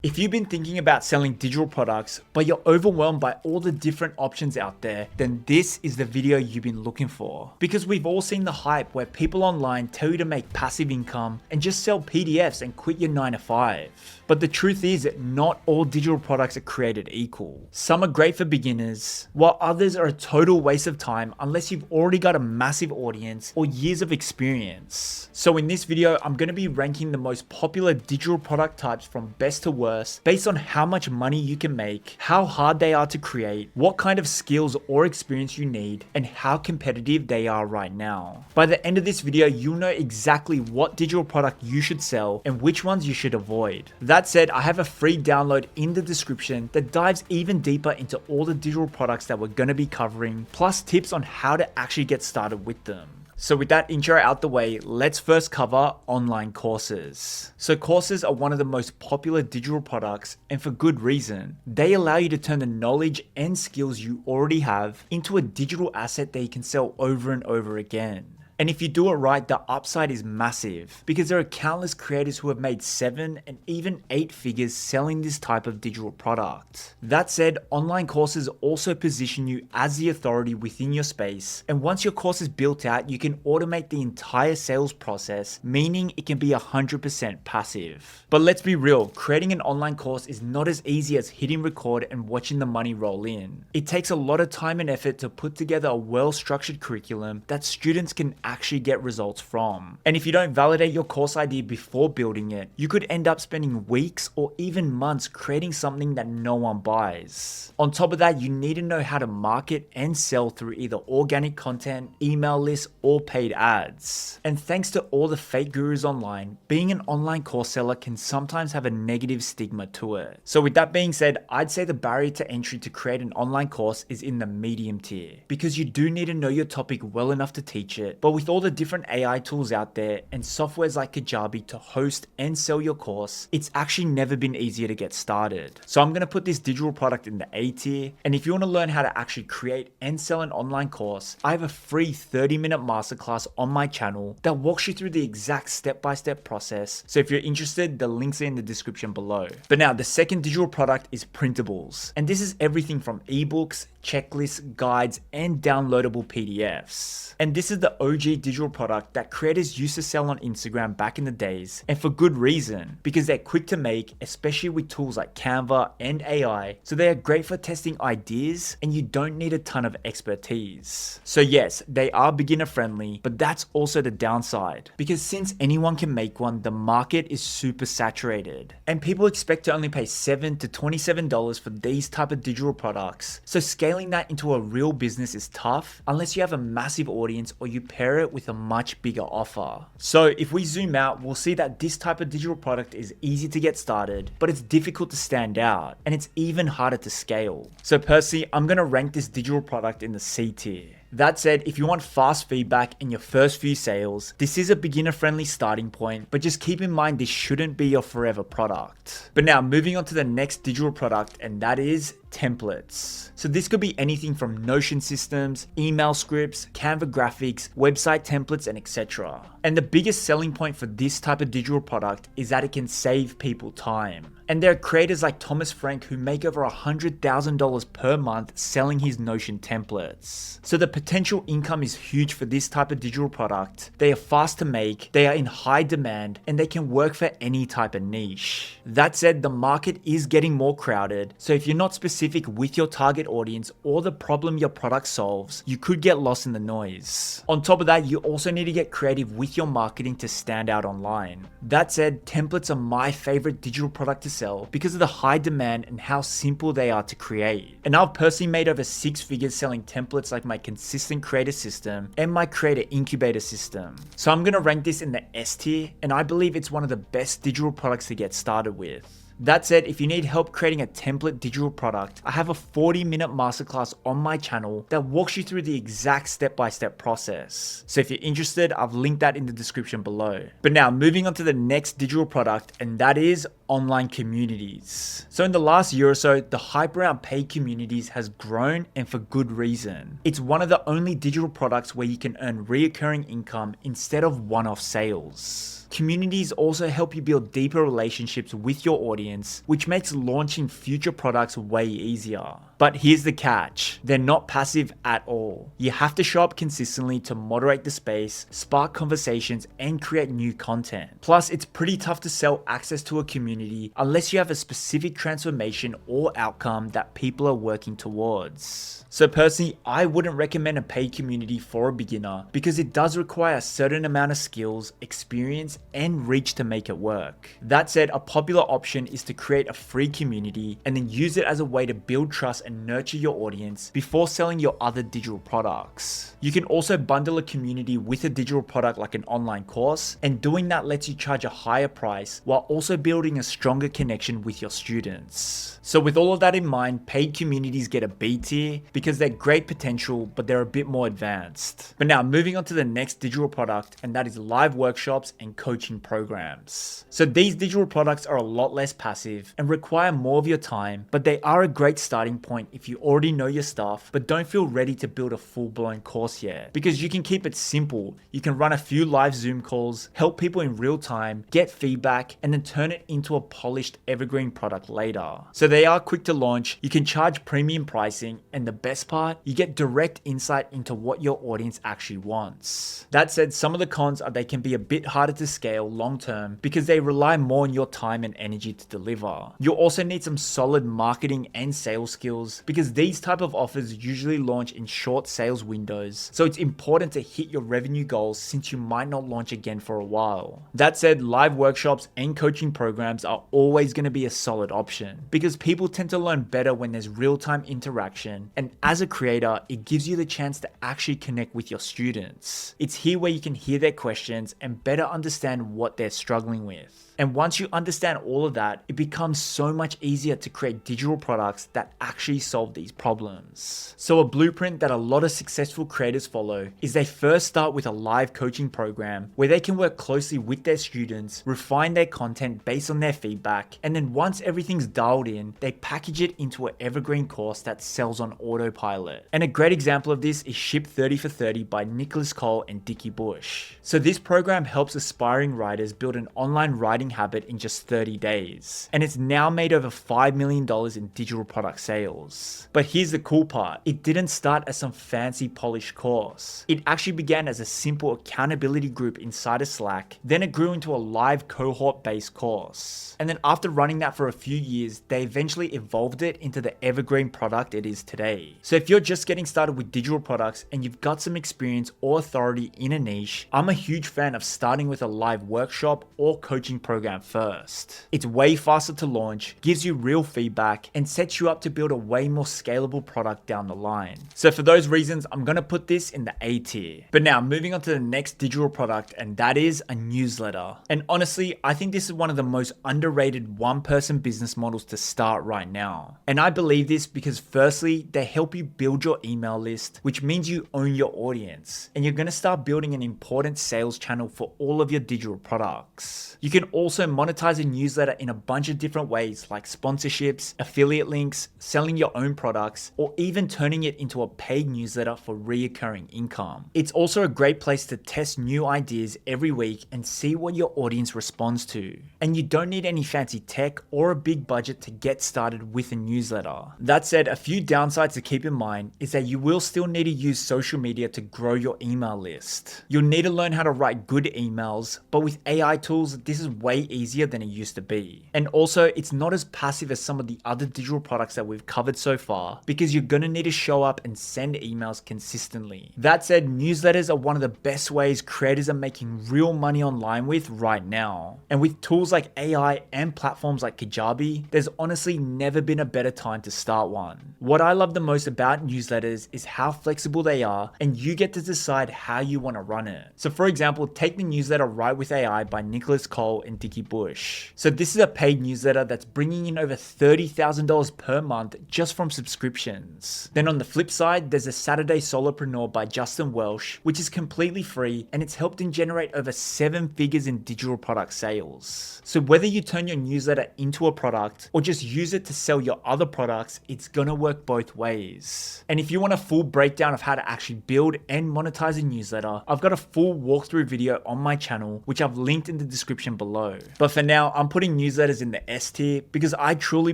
If you've been thinking about selling digital products, but you're overwhelmed by all the different options out there, then this is the video you've been looking for. Because we've all seen the hype where people online tell you to make passive income and just sell PDFs and quit your 9 to 5. But the truth is that not all digital products are created equal. Some are great for beginners, while others are a total waste of time unless you've already got a massive audience or years of experience. So in this video, I'm going to be ranking the most popular digital product types from best to worst based on how much money you can make, how hard they are to create, what kind of skills or experience you need, and how competitive they are right now. By the end of this video, you'll know exactly what digital product you should sell and which ones you should avoid. That said, I have a free download in the description that dives even deeper into all the digital products that we're going to be covering, plus tips on how to actually get started with them. So with that intro out the way, let's first cover online courses. So courses are one of the most popular digital products, and for good reason. They allow you to turn the knowledge and skills you already have into a digital asset that you can sell over and over again. And if you do it right, the upside is massive because there are countless creators who have made 7 and even 8 figures selling this type of digital product. That said, online courses also position you as the authority within your space. And once your course is built out, you can automate the entire sales process, meaning it can be 100% passive. But let's be real, creating an online course is not as easy as hitting record and watching the money roll in. It takes a lot of time and effort to put together a well-structured curriculum that students can actually get results from. And if you don't validate your course idea before building it, you could end up spending weeks or even months creating something that no one buys. On top of that, you need to know how to market and sell through either organic content, email lists, or paid ads. And thanks to all the fake gurus online, being an online course seller can sometimes have a negative stigma to it. So with that being said, I'd say the barrier to entry to create an online course is in the medium tier, because you do need to know your topic well enough to teach it, but with all the different AI tools out there and softwares like Kajabi to host and sell your course, it's actually never been easier to get started. So I'm going to put this digital product in the A tier. And if you want to learn how to actually create and sell an online course, I have a free 30-minute masterclass on my channel that walks you through the exact step-by-step process. So if you're interested, the links are in the description below. But now the second digital product is Printables. And this is everything from ebooks, checklists, guides, and downloadable PDFs. And this is the OG digital product that creators used to sell on Instagram back in the days, and for good reason, because they're quick to make, especially with tools like Canva and AI, so they are great for testing ideas and you don't need a ton of expertise. So yes, they are beginner friendly, but that's also the downside, because since anyone can make one, the market is super saturated, and people expect to only pay $7 to $27 for these type of digital products. So scaling that into a real business is tough unless you have a massive audience or you pair it with a much bigger offer. So if we zoom out, we'll see that this type of digital product is easy to get started, but it's difficult to stand out, and it's even harder to scale. So personally, I'm going to rank this digital product in the C tier. That said, if you want fast feedback in your first few sales, this is a beginner-friendly starting point, but just keep in mind this shouldn't be your forever product. But now moving on to the next digital product, and that is templates. So this could be anything from Notion systems, email scripts, Canva graphics, website templates, and etc. And the biggest selling point for this type of digital product is that it can save people time. And there are creators like Thomas Frank who make over $100,000 per month selling his Notion templates. So the potential income is huge for this type of digital product. They are fast to make, they are in high demand, and they can work for any type of niche. That said, the market is getting more crowded, so if you're not specific with your target audience or the problem your product solves, you could get lost in the noise. On top of that, you also need to get creative with your marketing to stand out online. That said, templates are my favorite digital product to sell because of the high demand and how simple they are to create. And I've personally made over 6 figures selling templates like my consistent creator system and my creator incubator system. So I'm going to rank this in the S tier, and I believe it's one of the best digital products to get started with. That said, if you need help creating a template digital product, I have a 40-minute masterclass on my channel that walks you through the exact step-by-step process. So if you're interested, I've linked that in the description below. But now moving on to the next digital product, and that is online communities. So in the last year or so, the hype around paid communities has grown, and for good reason. It's one of the only digital products where you can earn reoccurring income instead of one-off sales. Communities also help you build deeper relationships with your audience, which makes launching future products way easier. But here's the catch, they're not passive at all. You have to show up consistently to moderate the space, spark conversations, and create new content. Plus, it's pretty tough to sell access to a community unless you have a specific transformation or outcome that people are working towards. So personally, I wouldn't recommend a paid community for a beginner because it does require a certain amount of skills, experience, and reach to make it work. That said, a popular option is to create a free community and then use it as a way to build trust and nurture your audience before selling your other digital products. You can also bundle a community with a digital product like an online course, and doing that lets you charge a higher price while also building a stronger connection with your students. So with all of that in mind, paid communities get a B tier because they're great potential, but they're a bit more advanced. But now moving on to the next digital product, and that is live workshops and coaching programs. So these digital products are a lot less passive and require more of your time, but they are a great starting point if you already know your stuff, but don't feel ready to build a full-blown course yet. Because you can keep it simple. You can run a few live Zoom calls, help people in real time, get feedback, and then turn it into a polished evergreen product later. So they are quick to launch, you can charge premium pricing, and the best part, you get direct insight into what your audience actually wants. That said, some of the cons are they can be a bit harder to scale long term because they rely more on your time and energy to deliver. You'll also need some solid marketing and sales skills because these type of offers usually launch in short sales windows, so it's important to hit your revenue goals since you might not launch again for a while. That said, live workshops and coaching programs are always going to be a solid option because people tend to learn better when there's real-time interaction, and as a creator, it gives you the chance to actually connect with your students. It's here where you can hear their questions and better understand what they're struggling with. And once you understand all of that, it becomes so much easier to create digital products that actually solve these problems. So a blueprint that a lot of successful creators follow is they first start with a live coaching program where they can work closely with their students, refine their content based on their feedback, and then once everything's dialed in, they package it into an evergreen course that sells on autopilot. And a great example of this is Ship 30 for 30 by Nicholas Cole and Dickie Bush. So this program helps aspiring writers build an online writing habit in just 30 days. And it's now made over $5 million in digital product sales. But here's the cool part. It didn't start as some fancy polished course. It actually began as a simple accountability group inside of Slack. Then it grew into a live cohort based course. And then after running that for a few years, they eventually evolved it into the evergreen product it is today. So if you're just getting started with digital products and you've got some experience or authority in a niche, I'm a huge fan of starting with a live workshop or coaching program first. It's way faster to launch, gives you real feedback, and sets you up to build a way more scalable product down the line. So for those reasons, I'm going to put this in the A tier. But now moving on to the next digital product, and that is a newsletter. And honestly, I think this is one of the most underrated one-person business models to start right now. And I believe this because firstly, they help you build your email list, which means you own your audience, and you're going to start building an important sales channel for all of your digital products. You can also monetize a newsletter in a bunch of different ways like sponsorships, affiliate links, selling your own products, or even turning it into a paid newsletter for reoccurring income. It's also a great place to test new ideas every week and see what your audience responds to. And you don't need any fancy tech or a big budget to get started with a newsletter. That said, a few downsides to keep in mind is that you will still need to use social media to grow your email list. You'll need to learn how to write good emails, but with AI tools, this is way easier than it used to be. And also, it's not as passive as some of the other digital products that we've covered so far because you're going to need to show up and send emails consistently. That said, newsletters are one of the best ways creators are making real money online with right now. And with tools like AI and platforms like Kajabi, there's honestly never been a better time to start one. What I love the most about newsletters is how flexible they are, and you get to decide how you want to run it. So for example, take the newsletter Write with AI by Nicholas Cole and Dicky Bush. So this is a paid newsletter that's bringing in over $30,000 per month just from subscriptions. Then on the flip side, there's a Saturday Solopreneur by Justin Welsh, which is completely free and it's helped him generate over 7 figures in digital product sales. So whether you turn your newsletter into a product or just use it to sell your other products, it's gonna work both ways. And if you want a full breakdown of how to actually build and monetize a newsletter, I've got a full walkthrough video on my channel, which I've linked in the description below. But for now, I'm putting newsletters in the S tier because I truly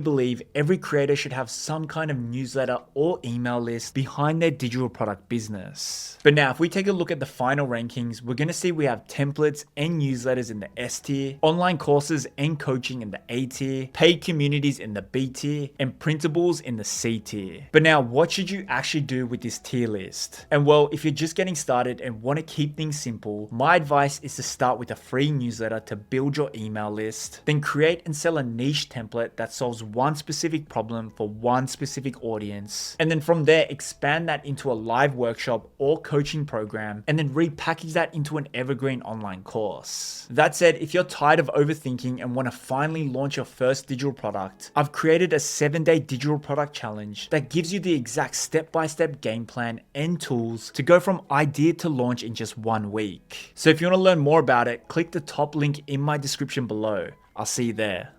believe every creator should have some kind of newsletter or email list behind their digital product business. But now, if we take a look at the final rankings, we're gonna see we have templates and newsletters in the S tier, online courses and coaching in the A tier, paid communities in the B tier, and printables in the C tier. But now, what should you actually do with this tier list? And well, if you're just getting started and want to keep things simple, my advice is to start with a free newsletter to build your email list, then create and sell a niche template that solves one specific problem for one specific audience, and then from there expand that into a live workshop or coaching program, and then repackage that into an evergreen online course. That said, if you're tired of overthinking and want to finally launch your first digital product, I've created a 7-day digital product challenge that gives you the exact step-by-step game plan and tools to go from idea to launch in just 1 week. So if you want to learn more about it, click the top link in my description below. I'll see you there.